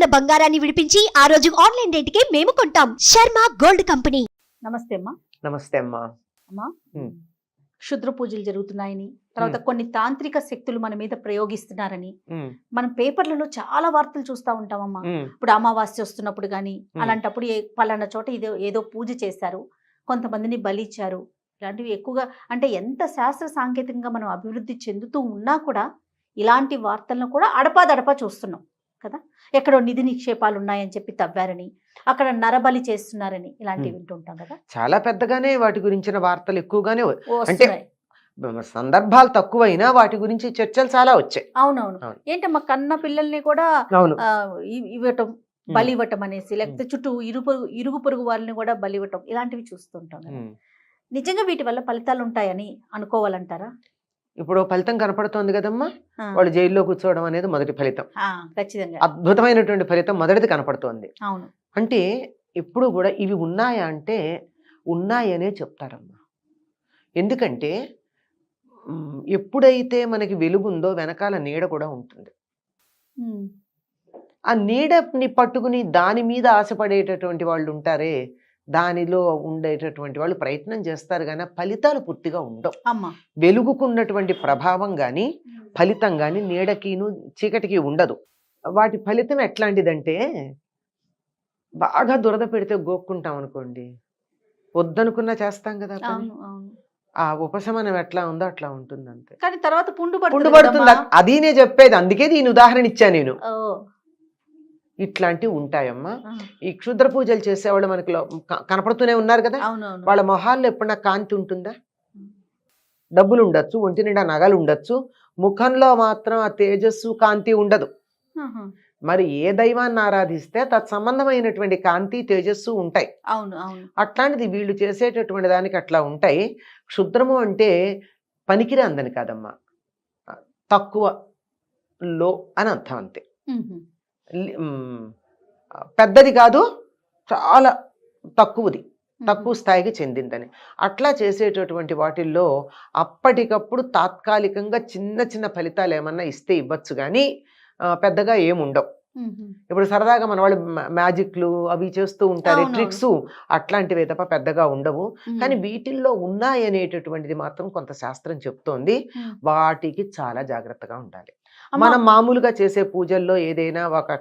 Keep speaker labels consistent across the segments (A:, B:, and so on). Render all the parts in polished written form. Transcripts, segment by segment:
A: ఉన్న బంగారాన్ని విడిపించి ఆ రోజు ఆన్లైన్ రేటుకే మేము కొంటాం. Sharma gold company.
B: నమస్తే అమ్మా.
C: నమస్తే అమ్మా.
B: అమ్మా,
C: ఉమ్.
B: క్షుద్ర పూజలు జరుగుతున్నాయని, తర్వాత కొన్ని తాంత్రిక శక్తులు మన మీద ప్రయోగిస్తున్నారని మనం పేపర్లలో చాలా వార్తలు చూస్తూ ఉంటామమ్మా. ఇప్పుడు అమావాస్య వస్తున్నప్పుడు కానీ అలాంటప్పుడు పలానా చోట ఏదో పూజ చేశారు, కొంతమందిని బలి ఇచ్చారు, ఇలాంటివి ఎక్కువగా. అంటే ఎంత శాస్త్ర సాంకేతికంగా మనం అభివృద్ధి చెందుతూ ఉన్నా కూడా ఇలాంటి వార్తలను కూడా అడపాదడపా చూస్తున్నాం కదా. ఎక్కడో నిధి నిక్షేపాలు ఉన్నాయని చెప్పి తవ్వారని, అక్కడ నరబలి చేస్తున్నారని ఇలాంటివి వింటుంటాం కదా.
C: చాలా పెద్దగానే వాటి గురించిన వార్తలు ఎక్కువగానే అంటే
B: వస్తున్నాయి.
C: సందర్భాలు తక్కువైనా వాటి గురించి చర్చలు చాలా వచ్చాయి.
B: అవునవును. ఏంటమ్మా, కన్న పిల్లల్ని కూడా
C: అవును.
B: ఇవ్వటం, బలి ఇవ్వటం అనేసి, లేకపోతే చుట్టూ ఇరుగు పొరుగు వాళ్ళని కూడా బలి ఇవ్వటం, ఇలాంటివి చూస్తుంటాం కదా. నిజంగా వీటి వల్ల ఫలితాలు ఉంటాయని అనుకోవాలంటారా?
C: ఇప్పుడు ఫలితం కనపడుతోంది కదమ్మా. వాళ్ళు జైల్లో కూర్చోవడం అనేది మొదటి ఫలితం.
B: ఖచ్చితంగా
C: అద్భుతమైనటువంటి ఫలితం మొదటిది కనపడుతోంది.
B: అవును.
C: అంటే ఎప్పుడు కూడా ఇవి ఉన్నాయా అంటే ఉన్నాయనే చెప్తారమ్మా. ఎందుకంటే ఎప్పుడైతే మనకి వెలుగుందో వెనకాల నీడ కూడా ఉంటుంది. ఆ నీడని పట్టుకుని దాని మీద ఆశపడేటటువంటి వాళ్ళు ఉంటారే, దానిలో ఉండేటటువంటి వాళ్ళు ప్రయత్నం చేస్తారు కానీ ఫలితాలు పూర్తిగా ఉండవు. వెలుగుకున్నటువంటి ప్రభావం కానీ ఫలితం కానీ నీడకిను చీకటికి ఉండదు. వాటి ఫలితం ఎట్లాంటిదంటే, బాగా దురద పెడితే గోక్కుంటాం అనుకోండి, వద్దనుకున్నా చేస్తాం కదా. ఆ ఉపశమనం ఎట్లా ఉందో అట్లా ఉంటుంది అంతే.
B: కానీ తర్వాత పుండు
C: పడుతుంది. అది నేను చెప్పేది, అందుకే దీని ఉదాహరణ ఇచ్చా నేను. ఇట్లాంటివి ఉంటాయమ్మా. ఈ క్షుద్ర పూజలు చేసేవాళ్ళు మనకి కనపడుతూనే ఉన్నారు కదా. వాళ్ళ మొహాల్లో ఎప్పుడన్నా కాంతి ఉంటుందా? డబ్బులు ఉండొచ్చు, ఒంటి నిండా నగలు ఉండొచ్చు, ముఖంలో మాత్రం ఆ తేజస్సు కాంతి ఉండదు. మరి ఏ దైవాన్ని ఆరాధిస్తే తత్సంబంధమైనటువంటి కాంతి తేజస్సు ఉంటాయి. అట్లాంటిది వీళ్ళు చేసేటటువంటి దానికి అట్లా ఉంటాయి. క్షుద్రము అంటే పనికిరా అందని కాదమ్మా, తక్కువ, లో అని అర్థం అంతే. పెద్దది కాదు, చాలా తక్కువది, తక్కువ స్థాయికి చెందిందని. అట్లా చేసేటటువంటి వాటిల్లో అప్పటికప్పుడు తాత్కాలికంగా చిన్న చిన్న ఫలితాలు ఏమన్నా ఇస్తే ఇవ్వచ్చు కానీ పెద్దగా ఏముండవు. ఇప్పుడు సరదాగా మన వాళ్ళు మ్యాజిక్లు అవి చేస్తూ ఉంటారు, ట్రిక్స్, అట్లాంటివి తప్ప పెద్దగా ఉండవు. కానీ వీటిల్లో ఉన్నాయనేటటువంటిది మాత్రం కొంత శాస్త్రం చెప్తోంది. వాటికి చాలా జాగ్రత్తగా ఉండాలి. మనం మామూలుగా చేసే పూజల్లో ఏదైనా ఒక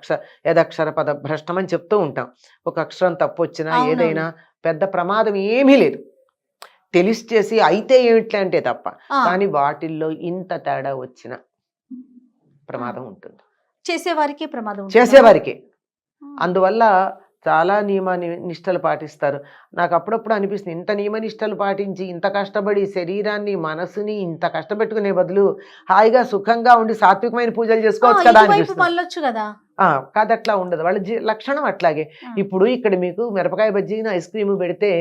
C: ఏదక్షర పద భ్రష్టం అని చెప్తూ ఉంటాం. ఒక అక్షరం తప్పు వచ్చినా ఏదైనా పెద్ద ప్రమాదం ఏమీ లేదు, తెలిసి చేసి అయితే ఏమిట్లే అంటే తప్ప. కానీ వాటిల్లో ఇంత తేడా వచ్చిన ప్రమాదం ఉంటుంది,
B: చేసేవారికే ప్రమాదం,
C: చేసేవారికి. అందువల్ల చాలా నియమ నిష్టలు పాటిస్తారు. నాకు అప్పుడప్పుడు అనిపిస్తుంది, ఇంత నియమ నిష్టలు పాటించి ఇంత కష్టపడి శరీరాన్ని మనసుని ఇంత కష్టపెట్టుకునే బదులు హాయిగా సుఖంగా ఉండి సాత్వికమైన పూజలు చేసుకోవచ్చు కదా అనిపిస్తుంది. కాదు, అట్లా ఉండదు. వాళ్ళ లక్షణం అట్లాగే. ఇప్పుడు ఇక్కడ మీకు మిరపకాయ బజ్జీని ఐస్ క్రీమ్ పెడితే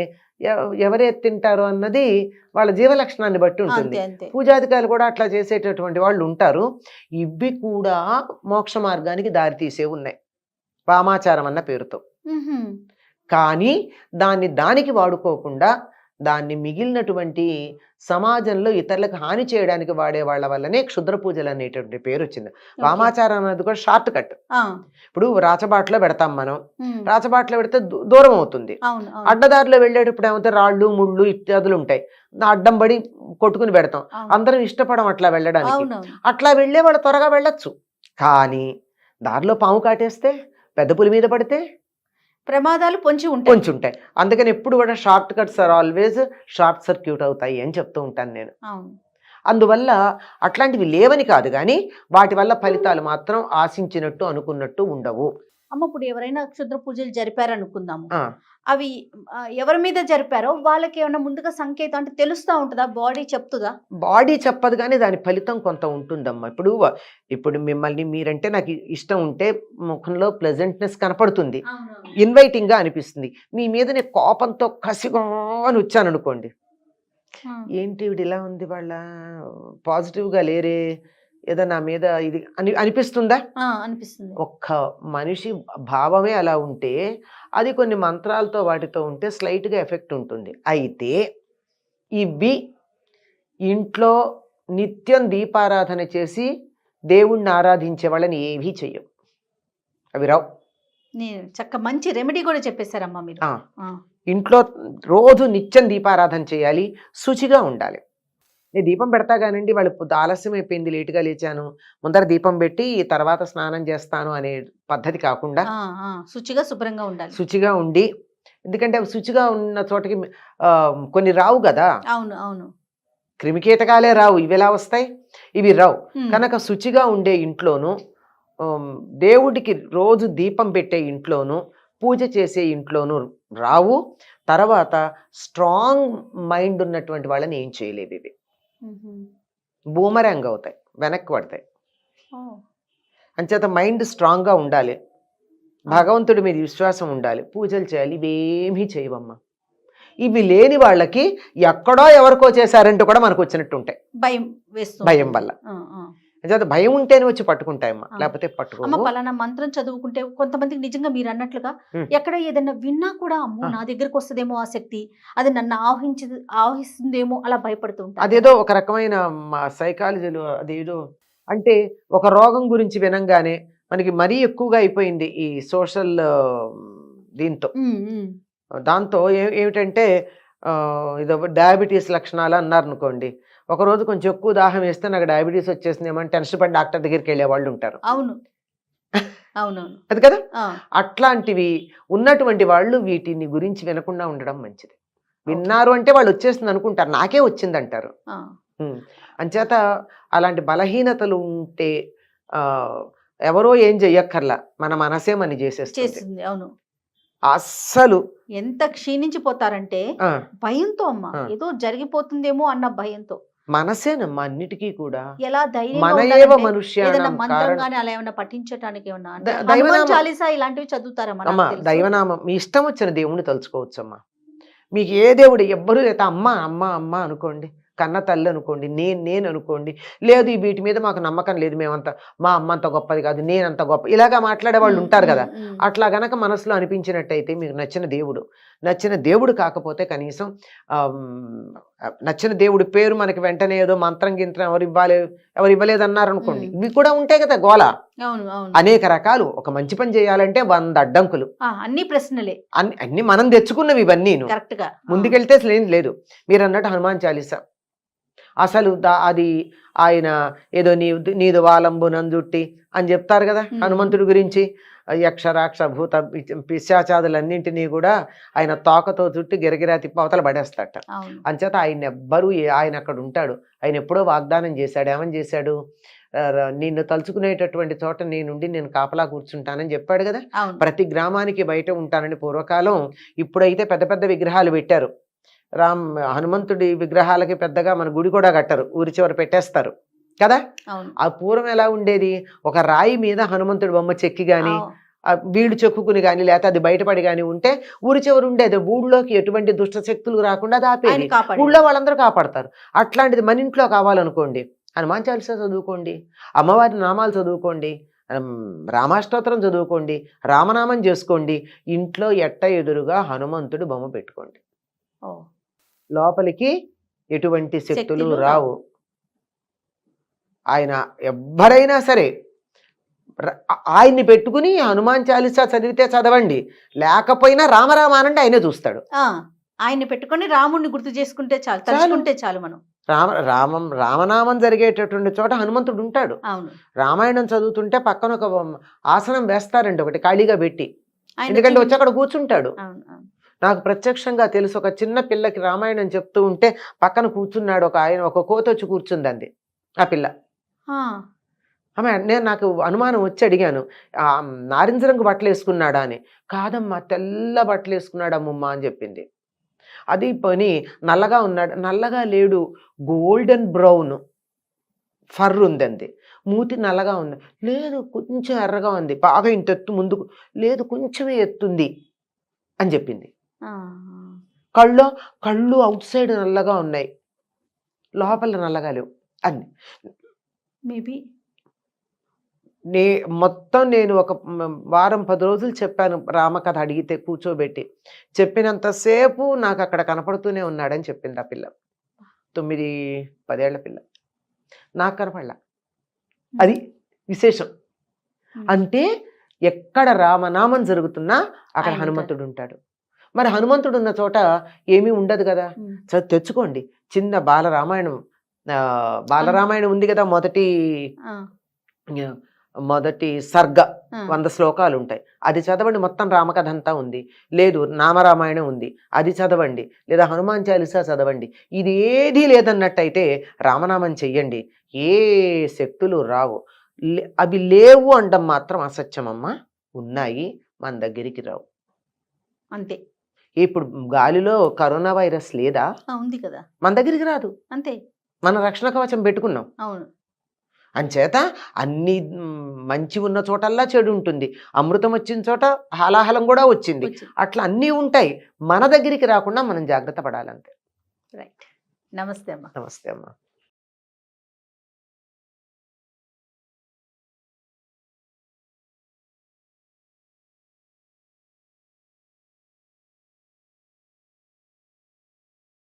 C: ఎవరే తింటారు అన్నది వాళ్ళ జీవ లక్షణాన్ని బట్టి ఉంటుంది. పూజాధికారులు కూడా అట్లా చేసేటటువంటి వాళ్ళు ఉంటారు. ఇవి కూడా మోక్ష మార్గానికి దారితీసే ఉన్నాయి వామాచారం అన్న పేరుతో. కానీ దానికి వాడుకోకుండా దాన్ని మిగిలినటువంటి సమాజంలో ఇతరులకు హాని చేయడానికి వాడే వాళ్ళ వల్లనే క్షుద్ర పూజలు అనేటువంటి పేరు వచ్చింది. వామాచారం అనేది కూడా షార్ట్ కట్. ఇప్పుడు రాచబాట్లో పెడతాం మనం, రాచబాట్లో పెడితే దూరం అవుతుంది. అడ్డదారిలో వెళ్ళేటప్పుడు ఏమైతే రాళ్ళు ముళ్ళు ఇత్యాదులు ఉంటాయి, అడ్డం పడి కొట్టుకుని పెడతాం. అందరం ఇష్టపడం అట్లా వెళ్ళడానికి. అట్లా వెళ్ళే వాళ్ళు త్వరగా వెళ్ళొచ్చు. కానీ దారిలో పాము కాటేస్తే, పెద్ద పులి మీద పడితే
B: ప్రమాదాలు పొంచి
C: ఉంటాయి. అందుకని ఎప్పుడు కూడా short cuts are always short circuit అవుతాయి అని చెప్తూ ఉంటాను నేను. అందువల్ల అట్లాంటివి లేవని కాదు, కానీ వాటి వల్ల ఫలితాలు మాత్రం ఆశించినట్టు అనుకున్నట్టు ఉండవు.
B: అమ్మ, ఇప్పుడు ఎవరైనా క్షుద్ర పూజలు జరిపారనుకుందాము, అవి ఎవరి మీద జరిపారో వాళ్ళకి ఏమైనా ముందుగా సంకేతం అంటే తెలుస్తూ ఉంటుందా? బాడీ చెప్తుందా?
C: బాడీ చెప్పదు కానీ దాని ఫలితం కొంత ఉంటుందమ్మా. ఇప్పుడు మిమ్మల్ని మీరంటే నాకు ఇష్టం ఉంటే ముఖంలో ప్లెజెంట్నెస్ కనపడుతుంది, ఇన్వైటింగ్ గా అనిపిస్తుంది. మీ మీద నేను కోపంతో కసిగా అని వచ్చాను అనుకోండి, ఏంటి వీడు ఇలా ఉంది, వాళ్ళ పాజిటివ్ గా లేరే, ఏదో నా మీద ఇది అనిపిస్తుందా?
B: అనిపిస్తుంది.
C: ఒక్క మనిషి భావమే అలా ఉంటే అది కొన్ని మంత్రాలతో వాటితో ఉంటే స్లైట్ గా ఎఫెక్ట్ ఉంటుంది. అయితే ఇవి ఇంట్లో నిత్యం దీపారాధన చేసి దేవుణ్ణి ఆరాధించే వాళ్ళని ఏవీ చెయ్యవు, అవి రావు.
B: నేను మంచి రెమెడీ కూడా చెప్పేశారమ్మా మీరు.
C: ఆ,
B: ఆ,
C: ఇంట్లో రోజు నిత్యం దీపారాధన చేయాలి, శుచిగా ఉండాలి. నేను దీపం పెడతా కానండి, వాళ్ళు ఆలస్యం అయిపోయింది, లేటుగా లేచాను, ముందర దీపం పెట్టి తర్వాత స్నానం చేస్తాను అనే పద్ధతి కాకుండా
B: శుచిగా శుభ్రంగా ఉండాలి.
C: శుచిగా ఉండి, ఎందుకంటే అవి శుచిగా ఉన్న చోటకి కొన్ని రావు కదా,
B: అవును అవును.
C: క్రిమికీటకాలే రావు, ఇవి ఎలా వస్తాయి, ఇవి రావు. కనుక శుచిగా ఉండే ఇంట్లోనూ, దేవుడికి రోజు దీపం పెట్టే ఇంట్లోనూ, పూజ చేసే ఇంట్లోనూ రావు. తర్వాత స్ట్రాంగ్ మైండ్ ఉన్నటువంటి వాళ్ళని ఏం చేయలేవు, ఇవి బూమరాంగ్ అవుతాయి, వెనక్కి పడతాయి. అంచేత మైండ్ స్ట్రాంగ్గా ఉండాలి, భగవంతుడి మీద విశ్వాసం ఉండాలి, పూజలు చేయాలి. ఇవేమీ చేయవమ్మా. ఇవి లేని వాళ్ళకి ఎక్కడో ఎవరికో చేశారంటూ కూడా మనకు వచ్చినట్టు ఉంటాయి,
B: భయం వేస్తుంది,
C: భయం వల్ల. అంచేత భయం ఉంటేనే వచ్చి పట్టుకుంటాయమ్మా, లేకపోతే పట్టుకో.
B: అమ్మ పలానా మంత్రం చదువుకుంటే కొంతమందికి నిజంగా మీరు అన్నట్లుగా ఎక్కడ ఏదైనా విన్నా కూడా అమ్మో నా దగ్గరకు వస్తుందేమో ఆ శక్తి, అది నన్ను ఆవహిస్తుందేమో అలా భయపడుతూ ఉంటారు.
C: అదేదో ఒక రకమైన సైకాలజీలో అదేదో అంటే, ఒక రోగం గురించి వినంగానే మనకి మరీ ఎక్కువగా అయిపోయింది ఈ సోషల్ దాంతో ఏమిటంటే ఇదో డయాబెటీస్ లక్షణాలు అన్నారు అనుకోండి. ఒకరోజు కొంచెం ఎక్కువ దాహం వేస్తే నాకు డయాబెటీస్ వచ్చేసిందేమని టెన్షన్ పడి డాక్టర్ దగ్గరికి వెళ్ళే వాళ్ళు ఉంటారు.
B: అవును అవునవును,
C: అది కదా. అట్లాంటివి ఉన్నటువంటి వాళ్ళు వీటిని గురించి వినకుండా ఉండడం మంచిది. విన్నారు అంటే వాళ్ళు వచ్చేస్తుంది అనుకుంటారు, నాకే వచ్చింది అంటారు. అంచేత అలాంటి బలహీనతలు ఉంటే ఎవరో ఏం చెయ్యక్కర్లా, మన మనసే మన చేసేస్తుంది.
B: అవును,
C: అస్సలు
B: ఎంత క్షీణించిపోతారంటే భయంతో అమ్మా, ఏదో జరిగిపోతుందేమో అన్న భయంతో.
C: మనసేనమ్మా అన్నిటికీ కూడా.
B: ఎలా
C: మనయేవ మనుష్యానాం
B: మంత్రం అలా ఏమైనా పఠించడానికి ఏమన్నా చాలీసా ఇలాంటివి చదువుతారమ్మా?
C: దైవనామం మీ ఇష్టం వచ్చిన దేవుణ్ణి తలుచుకోవచ్చమ్మా. మీకు ఏ దేవుడు ఎవ్వరూ లేదా, అమ్మ అమ్మ అమ్మ అనుకోండి, కన్న తల్లి అనుకోండి, నేను అనుకోండి. లేదు వీటి మీద మాకు నమ్మకం లేదు, మేమంతా మా అమ్మ అంత గొప్పది కాదు, నేనంత గొప్ప, ఇలాగా మాట్లాడే వాళ్ళు ఉంటారు కదా. అట్లా గనక మనసులో అనిపించినట్టయితే మీకు నచ్చిన దేవుడు కాకపోతే కనీసం నచ్చిన దేవుడి పేరు మనకి వెంటనే ఏదో మంత్రం గింత్రం ఎవరు ఇవ్వలేదు అన్నారు అనుకోండి, ఇవి కూడా ఉంటాయి కదా గోల. అనేక రకాలు. ఒక మంచి పని చేయాలంటే 100 అడ్డంకులు,
B: అన్ని ప్రశ్నలే,
C: అన్ని మనం తెచ్చుకున్నవి ఇవన్నీ. ముందుకెళ్తే లేదు. మీరు అన్నట్టు హనుమాన్ చాలీసా అసలు అది ఆయన ఏదో నీదు వాలంబు నంజుట్టి అని చెప్తారు కదా హనుమంతుడి గురించి. యక్ష రాక్ష భూత పిశాచాదులన్నింటినీ కూడా ఆయన తోకతో చుట్టి గిరగిరా తిప్పి అవతల పడేస్తాట. అంచేత ఆయన అక్కడ ఉంటాడు. ఆయన ఎప్పుడో వాగ్దానం చేశాడు. ఏమని చేశాడు? నిన్ను తలుచుకునేటటువంటి చోట నేను కాపలా కూర్చుంటానని చెప్పాడు కదా. ప్రతి గ్రామానికి బయట ఉంటానని పూర్వకాలం. ఇప్పుడైతే పెద్ద పెద్ద విగ్రహాలు పెట్టారు. హనుమంతుడి విగ్రహాలకి పెద్దగా మన గుడి కూడా కట్టరు, ఊరి చివర పెట్టేస్తారు కదా. ఆ పూర్వం ఎలా ఉండేది? ఒక రాయి మీద హనుమంతుడి బొమ్మ చెక్కి గాని వీడు చెక్కుకుని కానీ లేకపోతే అది బయటపడి కానీ ఉంటే ఊరి చివరి ఉండేది. ఊళ్ళోకి ఎటువంటి దుష్ట శక్తులు రాకుండా దాపేది. ఊళ్ళో వాళ్ళందరూ కాపాడతారు. అట్లాంటిది మన ఇంట్లో కావాలనుకోండి, హనుమాన్ చాలీసా చదువుకోండి, అమ్మవారి నామాలు చదువుకోండి, రామాష్టోత్తరం చదువుకోండి, రామనామం చేసుకోండి. ఇంట్లో ఎదురుగా హనుమంతుడి బొమ్మ పెట్టుకోండి. లోపలికి ఎటువంటి శక్తులు రావు. ఆయన ఎవ్వరైనా సరే ఆయన్ని పెట్టుకుని హనుమాన్ చాలీసా చదివితే చదవండి, లేకపోయినా రామరామ అనండి, ఆయనే చూస్తాడు.
B: ఆయన్ని పెట్టుకుని రాముడిని గుర్తు చేసుకుంటే చాలు, తలుచుకుంటే చాలు. మనం
C: రామనామం జరిగేటటువంటి చోట హనుమంతుడు ఉంటాడు. రామాయణం చదువుతుంటే పక్కన ఒక ఆసనం వేస్తారండి, ఒకటి ఖాళీగా పెట్టి, ఎందుకంటే వచ్చి అక్కడ కూర్చుంటాడు. నాకు ప్రత్యక్షంగా తెలుసు. ఒక చిన్న పిల్లకి రామాయణం చెప్తూ ఉంటే పక్కన కూర్చున్నాడు ఒక కోత వచ్చి కూర్చుందండి ఆ పిల్ల. నాకు అనుమానం వచ్చి అడిగాను, నారింజ రంగు బట్టలు వేసుకున్నాడా అని. కాదమ్మా, తెల్ల బట్టలు వేసుకున్నాడు అమ్మమ్మ అని చెప్పింది. అది పని నల్లగా ఉన్నాడు. నల్లగా లేడు, గోల్డెన్ బ్రౌన్ ఫర్ ఉందండి. మూతి నల్లగా ఉంది, లేదు కొంచెం ఎర్రగా ఉంది, బాగా ఇంత ఎత్తు ముందుకు లేదు, కొంచెమే ఎత్తుంది అని చెప్పింది. కళ్ళు అవుట్ సైడ్ నల్లగా ఉన్నాయి, లోపల నల్లగా లేవు అన్ని.
B: మేబీ
C: మొత్తం నేను ఒక వారం 10 రోజులు చెప్పాను రామకథ అడిగితే కూర్చోబెట్టి. చెప్పినంతసేపు నాకు అక్కడ కనపడుతూనే ఉన్నాడని చెప్పింది ఆ పిల్ల. 9-10 ఏళ్ల పిల్ల. నాకు కనపడలా. అది విశేషం. అంటే ఎక్కడ రామనామం జరుగుతున్నా అక్కడ
B: ఆయన
C: హనుమంతుడు ఉంటాడు. మరి హనుమంతుడు ఉన్న చోట ఏమీ ఉండదు కదా. తెచ్చుకోండి చిన్న బాలరామాయణం. బాలరామాయణం ఉంది కదా, మొదటి సర్గ 100 శ్లోకాలు ఉంటాయి, అది చదవండి. మొత్తం రామకథ అంతా ఉంది. లేదు నామరామాయణం ఉంది, అది చదవండి. లేదా హనుమాన్ చాలీసా చదవండి. ఇది ఏదీ లేదన్నట్టయితే రామనామం చెయ్యండి, ఏ శక్తులు రావు. అవి లేవు అండం మాత్రం అసత్యమమ్మా. ఉన్నాయి, మన దగ్గరికి రావు
B: అంతే.
C: ఇప్పుడు గాలిలో కరోనా వైరస్ లేదా?
B: ఉంది కదా,
C: మన దగ్గరికి రాదు.
B: అంతే,
C: మన రక్షణ కవచం పెట్టుకున్నాం.
B: అవును.
C: అంచేత అన్ని మంచి ఉన్న చోటల్లా చెడు ఉంటుంది, అమృతం వచ్చిన చోట హాలాహలం కూడా వచ్చింది. అట్లా అన్నీ ఉంటాయి, మన దగ్గరికి రాకుండా మనం జాగ్రత్త పడాలంతే.
B: రైట్. నమస్తే అమ్మా.
C: నమస్తే అమ్మా.